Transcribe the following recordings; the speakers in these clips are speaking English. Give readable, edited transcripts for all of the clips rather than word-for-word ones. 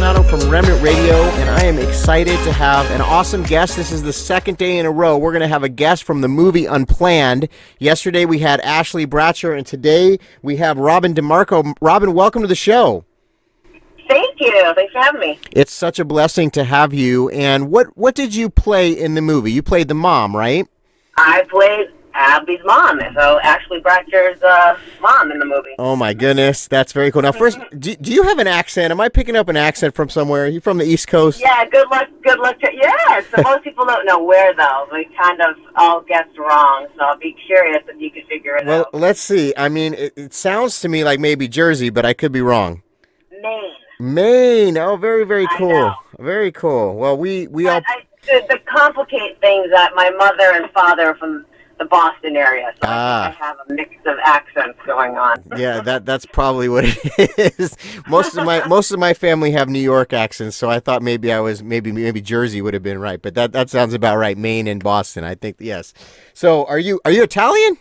Maldonado from Remnant Radio, and I am excited to have an awesome guest. This is the second day in a row. We're going to have a guest from the movie Unplanned. Yesterday we had Ashley Bratcher, and today we have Robin DeMarco. Robin, welcome to the show. Thank you. Thanks for having me. It's such a blessing to have you. And what did you play in the movie? You played the mom, right? I played Abby's mom, so Ashley Bratcher's mom in the movie. Oh my goodness, that's very cool. Now, first, do you have an accent? Am I picking up an accent from somewhere? Are you from the East Coast? Yeah, good luck. Yes, so most people don't know where, though. We kind of all guessed wrong, so I'll be curious if you can figure it out. Well, let's see. I mean, it sounds to me like maybe Jersey, but I could be wrong. Maine. Oh, very, very cool. Very cool. Well, to complicate things, that my mother and father are from the Boston area, so I have a mix of accents going on. Yeah, that's probably what it is. Most of my family have New York accents, so I thought maybe maybe Jersey would have been right, but that sounds about right. Maine and Boston, I think. Yes. So, are you Italian?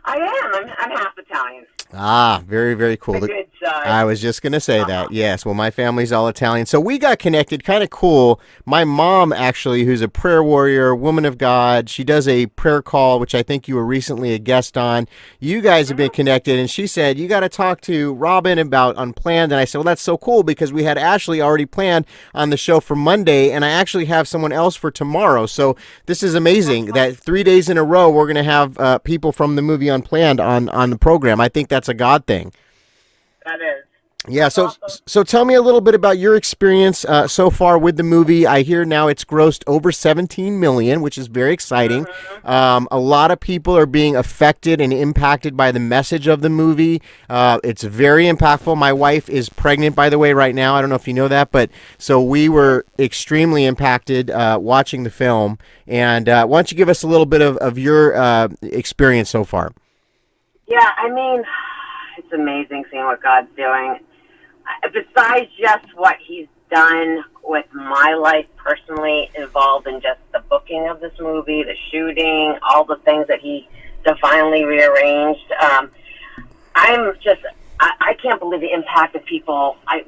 I am. I'm half Italian. Ah, very, very cool. The good side. I was just going to say that. Yes. Well, my family's all Italian. So we got connected. Kind of cool. My mom, actually, who's a prayer warrior, woman of God, she does a prayer call, which I think you were recently a guest on. You guys have been connected. And she said, you got to talk to Robin about Unplanned. And I said, well, that's so cool because we had Ashley already planned on the show for Monday. And I actually have someone else for tomorrow. So this is amazing that 3 days in a row, we're going to have people from the movie Unplanned on the program. I think that's a God thing. That is. Yeah, so tell me a little bit about your experience so far with the movie. I hear now it's grossed over 17 million, which is very exciting. A lot of people are being affected and impacted by the message of the movie. It's very impactful. My wife is pregnant, by the way, right now. I don't know if you know that, but so we were extremely impacted watching the film. And why don't you give us a little bit of your experience so far? Yeah, I mean, it's amazing seeing what God's doing. Besides just what he's done with my life personally, involved in just the booking of this movie, the shooting, all the things that he divinely rearranged. I can't believe the impact of people. I'm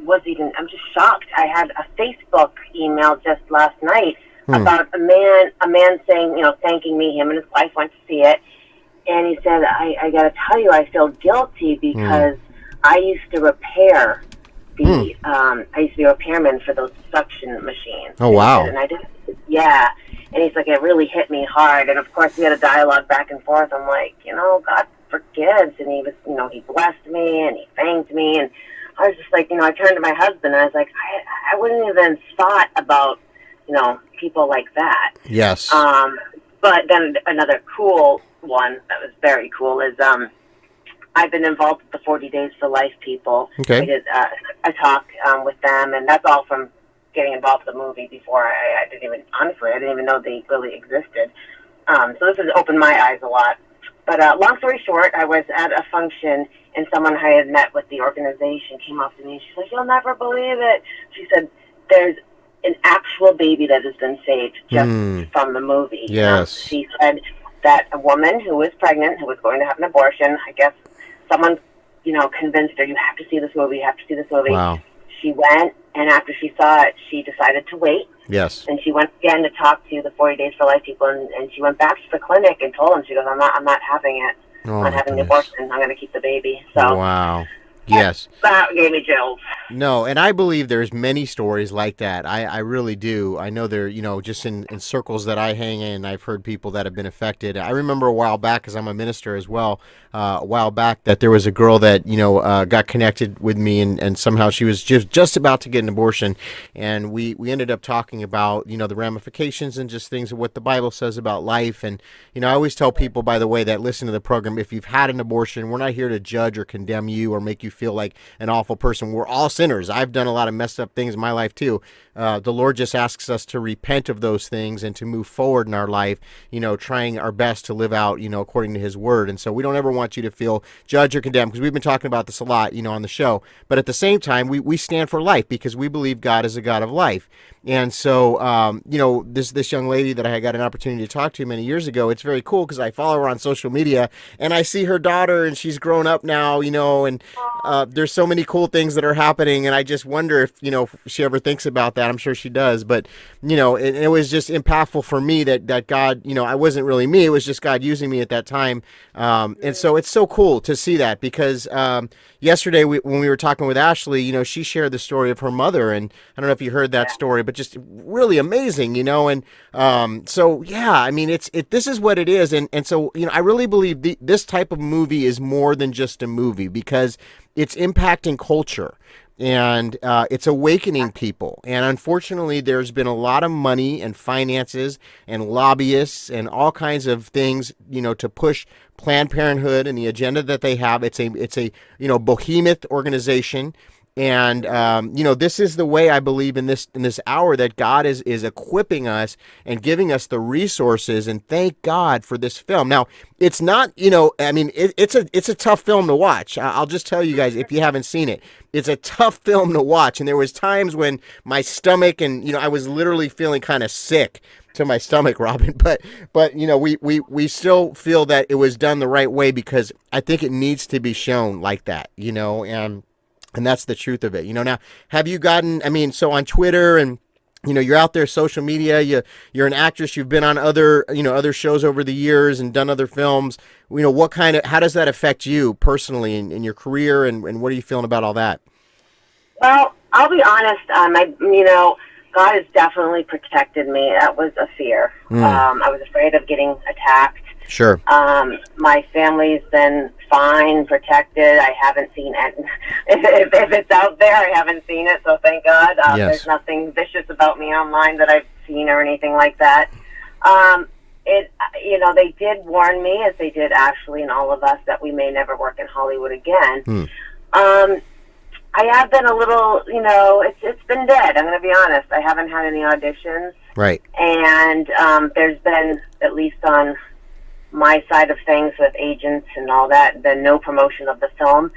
just shocked. I had a Facebook email just last night about a man saying, thanking me. Him and his wife went to see it. And he said, I got to tell you, I feel guilty because I used to repair I used to be a repairman for those suction machines. Oh, wow. And I did, yeah. And he's like, it really hit me hard. And of course, we had a dialogue back and forth. I'm like, God forgives. And he was, he blessed me and he thanked me. And I was just like, I turned to my husband and I was like, I wouldn't even thought about, people like that. Yes. But then another cool one that was very cool is I've been involved with the 40 Days for Life people. Okay. We did a talk with them, and that's all from getting involved with the movie before. I didn't even know they really existed. So this has opened my eyes a lot. But long story short, I was at a function, and someone I had met with the organization came up to me, and she's like, "You'll never believe it." She said, "There's an actual baby that has been saved just from the movie." Yes. She said that a woman who was pregnant, who was going to have an abortion, I guess someone, convinced her, you have to see this movie, Wow. She went, and after she saw it, she decided to wait. Yes. And she went again to talk to the 40 Days for Life people, and she went back to the clinic and told them, she goes, I'm not having it. I'm not having the abortion. I'm going to keep the baby. So wow. Yes. That gave me chills. No, and I believe there's many stories like that. I really do. I know they're, just in circles that I hang in, I've heard people that have been affected. I remember a while back, because I'm a minister as well, that there was a girl that, got connected with me, and somehow she was just about to get an abortion. And we ended up talking about, the ramifications and just things of what the Bible says about life. And, I always tell people, by the way, that listen to the program, if you've had an abortion, we're not here to judge or condemn you or make you feel like an awful person. We're all sinners. I've done a lot of messed up things in my life too. The Lord just asks us to repent of those things and to move forward in our life, trying our best to live out, according to his word. And so we don't ever want you to feel judged or condemned, because we've been talking about this a lot, on the show. But at the same time, we stand for life because we believe God is a God of life. And so, this young lady that I got an opportunity to talk to many years ago, it's very cool because I follow her on social media and I see her daughter and she's grown up now, and there's so many cool things that are happening, and I just wonder if if she ever thinks about that. I'm sure she does, but it was just impactful for me that God, I wasn't really me. It was just God using me at that time, and so it's so cool to see that because yesterday when we were talking with Ashley, she shared the story of her mother, and I don't know if you heard that story, but just really amazing, and so yeah, I mean this is what it is, and so I really believe this type of movie is more than just a movie because it's impacting culture and it's awakening people. And unfortunately, there's been a lot of money and finances and lobbyists and all kinds of things, to push Planned Parenthood and the agenda that they have. It's a behemoth organization. And this is the way I believe in this hour that God is equipping us and giving us the resources. And thank God for this film. Now, it's not, it's a tough film to watch. I'll just tell you guys if you haven't seen it, it's a tough film to watch. And there was times when my stomach and I was literally feeling kind of sick to my stomach, Robin. But we still feel that it was done the right way because I think it needs to be shown like that, and that's the truth of it. Now, have you gotten, so on Twitter and, you're out there, social media, you're an actress, you've been on other shows over the years and done other films. How does that affect you personally in your career and what are you feeling about all that? Well, I'll be honest, God has definitely protected me. That was a fear. I was afraid of getting attacked. Sure. My family's been fine, protected. I haven't seen it. If it's out there, I haven't seen it, so thank God. Yes. There's nothing vicious about me online that I've seen or anything like that. They did warn me, as they did Ashley and all of us, that we may never work in Hollywood again. I have been a little, it's been dead. I'm going to be honest. I haven't had any auditions. Right. And there's been, at least on my side of things with agents and all that, the no promotion of the film.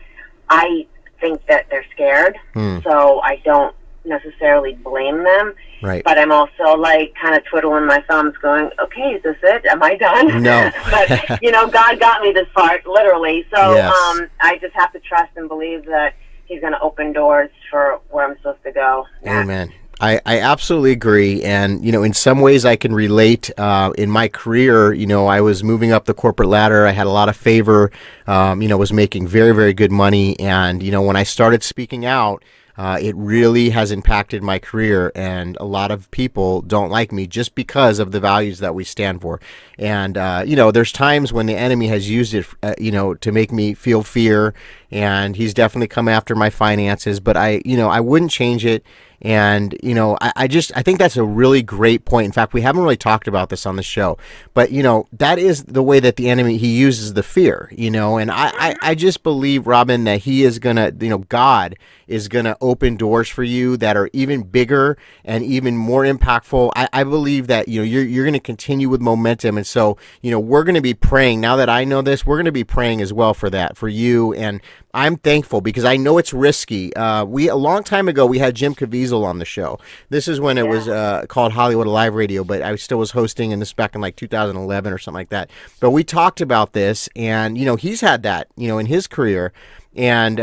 I think that they're scared, so I don't necessarily blame them. Right. But I'm also kind of twiddling my thumbs going, okay, is this it? Am I done? No. But, God got me this far, literally. So yes. I just have to trust and believe that He's going to open doors for where I'm supposed to go. Amen. I absolutely agree. And, in some ways I can relate. In my career, I was moving up the corporate ladder. I had a lot of favor, was making very, very good money. And, when I started speaking out, it really has impacted my career. And a lot of people don't like me just because of the values that we stand for. And, there's times when the enemy has used it, to make me feel fear. And he's definitely come after my finances. But I wouldn't change it. And, I think that's a really great point. In fact, we haven't really talked about this on the show, but, that is the way that the enemy, he uses the fear, and I just believe, Robin, that he is going to, God is going to open doors for you that are even bigger and even more impactful. I believe that, you're going to continue with momentum. And so, we're going to be praying now that I know this, we're going to be praying as well for that, for you. And I'm thankful because I know it's risky. A long time ago, we had Jim Caviezel on the show. This is when it was called Hollywood Alive Radio, but I still was hosting, and this back in 2011 or something like that. But we talked about this, and he's had that in his career. And,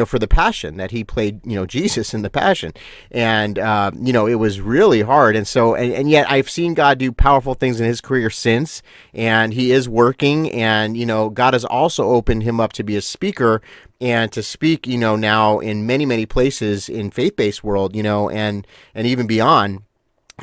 for the Passion that he played, Jesus in the Passion. And, it was really hard. And so, and yet I've seen God do powerful things in his career since, and he is working. And, God has also opened him up to be a speaker and to speak, now in many, many places in faith-based world, and even beyond.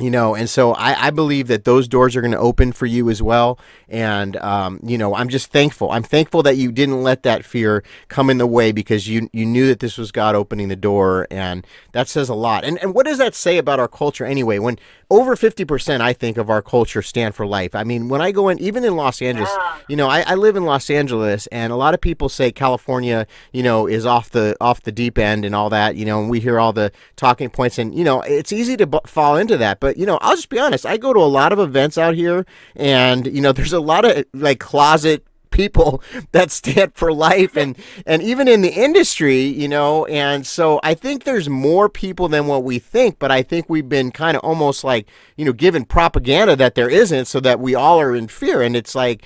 And so I believe that those doors are going to open for you as well. And, I'm just thankful. I'm thankful that you didn't let that fear come in the way because you knew that this was God opening the door. And that says a lot. And what does that say about our culture anyway? When over 50%, I think, of our culture stand for life. I mean, when I go in, even in Los Angeles, I live in Los Angeles, and a lot of people say California, is off the deep end and all that, and we hear all the talking points, and, it's easy to fall into that. But, I'll just be honest. I go to a lot of events out here, and, there's a lot of closet people that stand for life, and even in the industry, and so I think there's more people than what we think, but I think we've been kind of almost like, given propaganda that there isn't, so that we all are in fear. And it's like,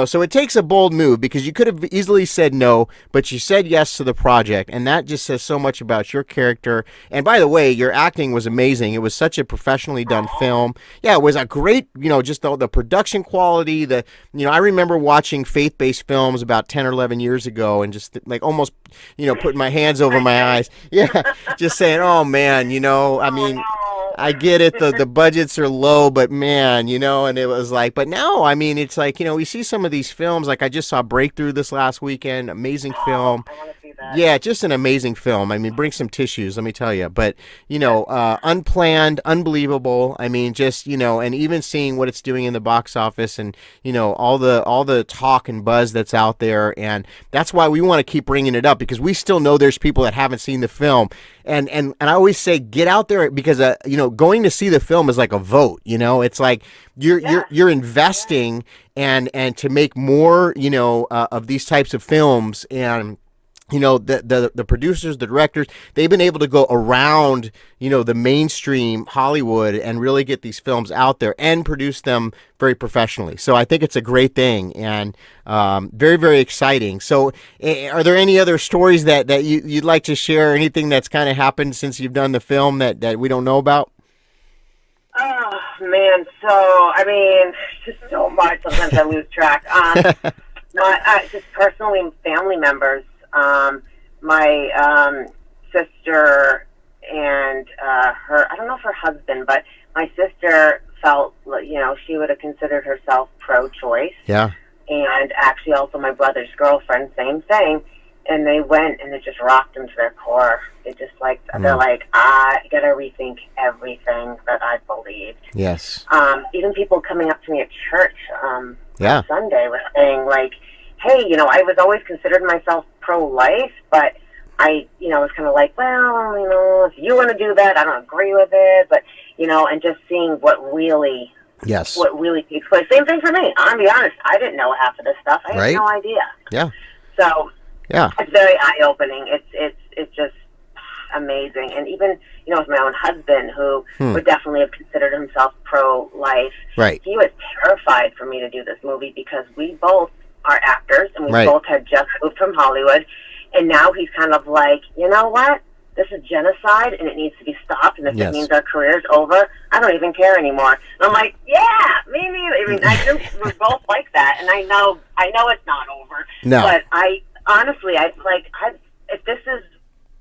so it takes a bold move, because you could have easily said no, but you said yes to the project, and that just says so much about your character. And by the way, your acting was amazing. It was such a professionally done film. Yeah, it was a great, just the production quality. I remember watching faith-based films about 10 or 11 years ago, and just like almost, putting my hands over my eyes. Yeah, just saying, oh man, I mean, I get it. The budgets are low, but man, and it was like, but now, I mean, it's like, we see some of these films, like I just saw Breakthrough this last weekend, amazing film. I want to see that. Yeah, just an amazing film. I mean, bring some tissues, let me tell you. But, unplanned, unbelievable. I mean, just, and even seeing what it's doing in the box office, and, all the talk and buzz that's out there. And that's why we want to keep bringing it up, because we still know there's people that haven't seen the film. And I always say, get out there, because, going to see the film is like a vote, it's like you're investing and to make more, of these types of films. And the producers, the directors, they've been able to go around, the mainstream Hollywood and really get these films out there and produce them very professionally. So I think it's a great thing, and very, very exciting. So are there any other stories that you'd like to share? Anything that's kind of happened since you've done the film that we don't know about? Oh, man. So, I mean, just so much. Sometimes I lose track. Just personally, family members. My sister and I don't know if her husband, but my sister felt, she would have considered herself pro-choice. Yeah. And actually also my brother's girlfriend, same thing. And they went and it just rocked them to their core. They just they're like, I gotta rethink everything that I believed. Yes. Even people coming up to me at church on Yeah. Sunday were saying, like, hey, I was always considered myself pro-life, but I was kind of like, well, if you want to do that, I don't agree with it, but, and just seeing what really takes place. Same thing for me. I'll be honest, I didn't know half of this stuff. I had no idea. Yeah. So, yeah, it's very eye-opening. It's just amazing. And even, with my own husband, who would definitely have considered himself pro-life, right. He was terrified for me to do this movie, because we both are actors, and we right. both had just moved from Hollywood, and now he's kind of like, you know what? This is genocide, and it needs to be stopped, and if it means our career's over, I don't even care anymore. And I'm like, yeah, me neither. I mean, I think we're both like that, and I know it's not over. No. But honestly, if this is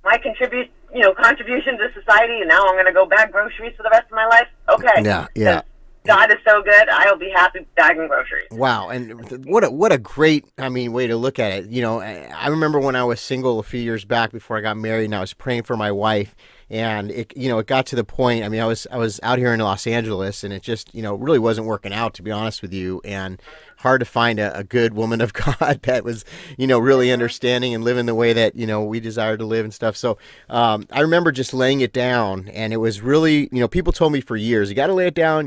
my contribution to society, and now I'm going to go bag groceries for the rest of my life, okay. Yeah. God is so good. I'll be happy bagging groceries. Wow, and what a great, way to look at it. I remember when I was single a few years back before I got married, and I was praying for my wife, and it got to the point. I was out here in Los Angeles, and it just really wasn't working out, to be honest with you, and hard to find a good woman of God that was really understanding and living the way that we desire to live and stuff. So I remember just laying it down, and it was really people told me for years, you got to lay it down,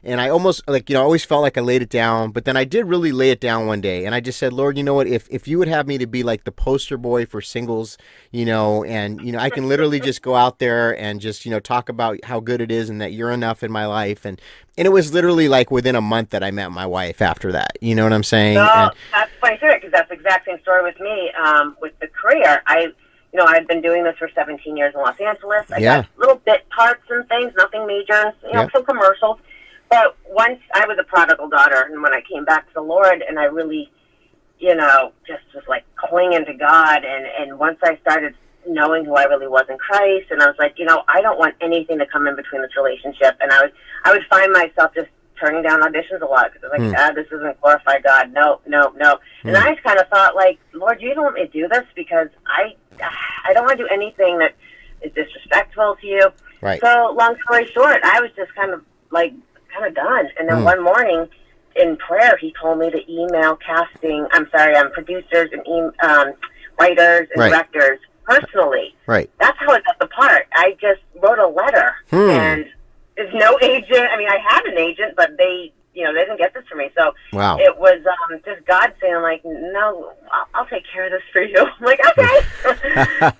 and I almost always felt like I laid it down, but then I did really lay it down one day, and I just said, Lord, you know what, if you would have me to be like the poster boy for singles, and I can literally just go out there and just talk about how good it is and that you're enough in my life, and it was literally like within a month that I met my wife after that. You know what I'm saying? No, that's funny too, because that's the exact same story with me with the career. I've been doing this for 17 years in Los Angeles. I got little bit parts and things, nothing major, some commercials. But once I was a prodigal daughter, and when I came back to the Lord, and I really, just was like clinging to God, and once I started knowing who I really was in Christ, and I was like, I don't want anything to come in between this relationship, and I would find myself just turning down auditions a lot, because I was like, this doesn't glorify God, no. And I just kind of thought, like, Lord, you don't want me to do this, because I don't want to do anything that is disrespectful to you. Right. So long story short, I was just kind of done, and then one morning in prayer, he told me to email producers and writers and directors personally. Right. That's how I got the part. I just wrote a letter, and there's no agent. I mean, I had an agent, but they they didn't get this for me. So Wow. it was just God saying, like, no, I'll take care of this for you. I'm like, okay.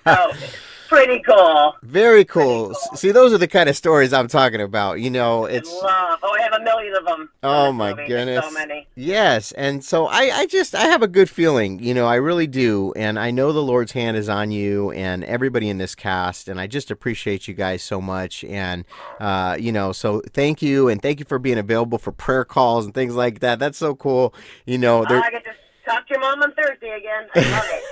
So pretty cool. Very cool. See, those are the kind of stories I'm talking about. It's. I have a million of them. Oh my movie. goodness. There's so many. Yes. And so I have a good feeling, I really do. And I know the Lord's hand is on you and everybody in this cast. And I just appreciate you guys so much. And, so thank you. And thank you for being available for prayer calls and things like that. That's so cool. I get to talk to your mom on Thursday again. I love it.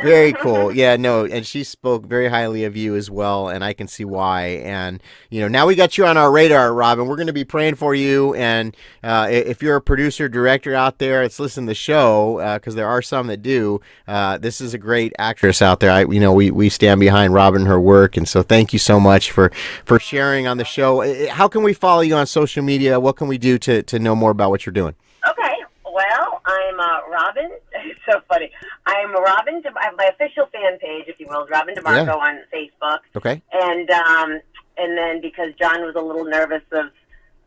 Very cool. Yeah, no, and she spoke very highly of you as well, and I can see why. And, now we got you on our radar, Robin. We're going to be praying for you. And if you're a producer, director out there that's listening to the show, because there are some that do, this is a great actress out there. We stand behind Robin and her work. And so thank you so much for sharing on the show. How can we follow you on social media? What can we do to know more about what you're doing? Okay. Well, I'm Robin. It's so funny. I'm Robin. I have my official fan page, if you will, is Robin DeMarco on Facebook. Okay. And then because John was a little nervous of,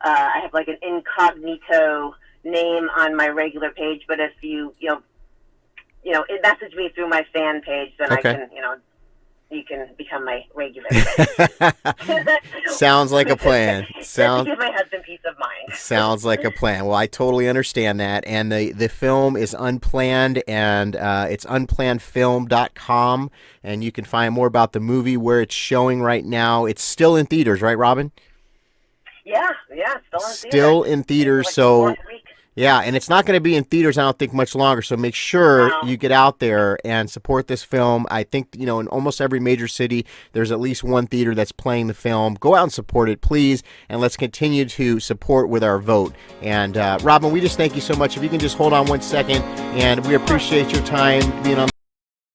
I have like an incognito name on my regular page. But if you message me through my fan page, then I can, you can become my regular page. Sounds like a plan. Just to give my husband peace of mind. Sounds like a plan. Well, I totally understand that. And the film is Unplanned, and it's unplannedfilm.com. And you can find more about the movie, where it's showing right now. It's still in theaters, right, Robin? Yeah, still in theaters. Still in theaters, like so... Yeah, and it's not going to be in theaters, I don't think, much longer. So make sure you get out there and support this film. I think, in almost every major city, there's at least one theater that's playing the film. Go out and support it, please. And let's continue to support with our vote. And Robin, we just thank you so much. If you can just hold on 1 second, and we appreciate your time being on